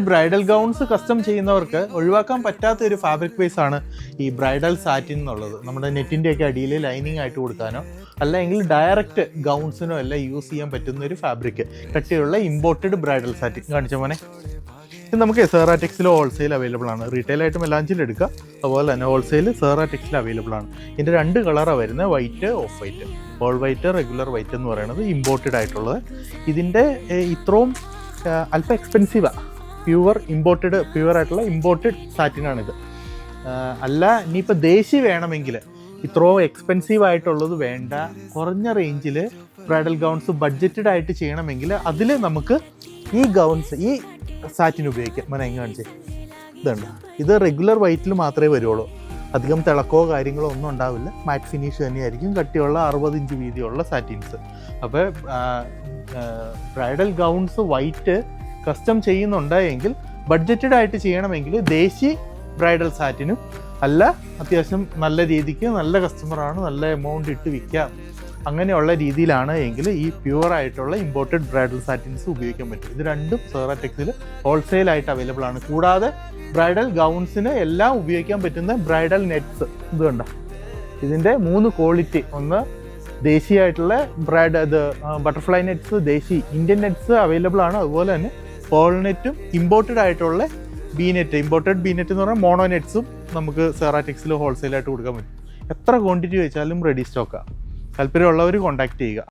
Bridal gowns custom ചെയ്യുന്നവർക്ക് ഒഴിവാക്കാൻ പറ്റാത്ത ഒരു ഫാബ്രിക് ബേസ് ആണ് ഈ ബ്രൈഡൽ സാറ്റിൻ എന്നുള്ളത്. നമ്മുടെ നെറ്റിൻ്റെയൊക്കെ അടിയിൽ ലൈനിങ് ആയിട്ട് കൊടുക്കാനോ അല്ലെങ്കിൽ ഡയറക്റ്റ് ഗൗൺസിനോ എല്ലാം യൂസ് ചെയ്യാൻ പറ്റുന്ന ഒരു ഫാബ്രിക്, കട്ടിയുള്ള ഇമ്പോർട്ടഡ് ബ്രൈഡൽ സാറ്റിൻ. കാണിച്ച മോനെ, ഇത് നമുക്ക് സെറാ ടെക്സിൽ ഹോൾസെയിൽ അവൈലബിൾ ആണ്. റീറ്റെയിലായിട്ട് മെലാഞ്ചിൽ എടുക്കുക, അതുപോലെ തന്നെ ഹോൾസെയിൽ സെറാ ടെക്സിൽ അവൈലബിൾ ആണ്. ഇതിൻ്റെ 2 കളറാണ് വരുന്നത്, white, of white. All white, regular white എന്ന് പറയുന്നത് ഇമ്പോർട്ടഡ് ആയിട്ടുള്ളത്. ഇതിൻ്റെ ഇത്രയും അല്പം എക്സ്പെൻസീവാണ്. പ്യുവർ ആയിട്ടുള്ള ഇമ്പോർട്ടഡ് സാറ്റിനാണിത്. അല്ല ഇനിയിപ്പോൾ ദേശി വേണമെങ്കിൽ ഇത്രയും എക്സ്പെൻസീവ് ആയിട്ടുള്ളത് വേണ്ട, കുറഞ്ഞ റേഞ്ചിൽ ബ്രൈഡൽ ഗൗൺസ് ബഡ്ജറ്റഡ് ആയിട്ട് ചെയ്യണമെങ്കിൽ അതിൽ നമുക്ക് ഈ ഗൗൺസ്, ഈ സാറ്റിന് ഉപയോഗിക്കാം. മനെ കാണിച്ചേ, ഇതുണ്ട്. ഇത് റെഗുലർ വൈറ്റിൽ മാത്രമേ വരുള്ളൂ. അധികം തിളക്കോ കാര്യങ്ങളോ ഒന്നും ഉണ്ടാവില്ല. മാറ്റ് ഫിനിഷ് തന്നെയായിരിക്കും. കട്ടിയുള്ള 60 ഇഞ്ച് വീതിയുള്ള സാറ്റിൻസ്. അപ്പോൾ ബ്രൈഡൽ ഗൗൺസ് വൈറ്റ് കസ്റ്റം ചെയ്യുന്നുണ്ടെങ്കിൽ ബഡ്ജറ്റഡ് ആയിട്ട് ചെയ്യണമെങ്കിൽ ദേശി ബ്രൈഡൽ സാറ്റിനും, അല്ല അത്യാവശ്യം നല്ല രീതിക്ക് നല്ല കസ്റ്റമറാണ്, നല്ല എമൗണ്ട് ഇട്ട് വിൽക്കാം, അങ്ങനെയുള്ള രീതിയിലാണ് എങ്കിൽ ഈ പ്യുവറായിട്ടുള്ള ഇമ്പോർട്ടഡ് ബ്രൈഡൽ സാറ്റിൻസ് ഉപയോഗിക്കാൻ പറ്റും. ഇത് രണ്ടും സെറാ ടെക്സിൽ ഹോൾസെയിലായിട്ട് അവൈലബിൾ ആണ്. കൂടാതെ ബ്രൈഡൽ ഗൗൺസിന് എല്ലാം ഉപയോഗിക്കാൻ പറ്റുന്ന ബ്രൈഡൽ നെറ്റ്സ് ഇത് കണ്ട. ഇതിൻ്റെ 3 ക്വാളിറ്റി. ഒന്ന് ദേശീയമായിട്ടുള്ള ബട്ടർഫ്ലൈ നെറ്റ്സ്, ദേശി ഇന്ത്യൻ നെറ്റ്സ് അവൈലബിൾ ആണ്. അതുപോലെ തന്നെ പേൾ നെറ്റും ഇമ്പോർട്ടഡ് ആയിട്ടുള്ള ഇമ്പോർട്ടഡ് ബി നെറ്റ് എന്ന് പറഞ്ഞാൽ മോണോ നെറ്റ്സും നമുക്ക് സെറാ ടെക്സിൽ ഹോൾസെയിലായിട്ട് കൊടുക്കാൻ പറ്റും. എത്ര ക്വാണ്ടിറ്റി വെച്ചാലും റെഡി സ്റ്റോക്കാണ്. താല്പര്യമുള്ളവർ കോൺടാക്ട് ചെയ്യുക.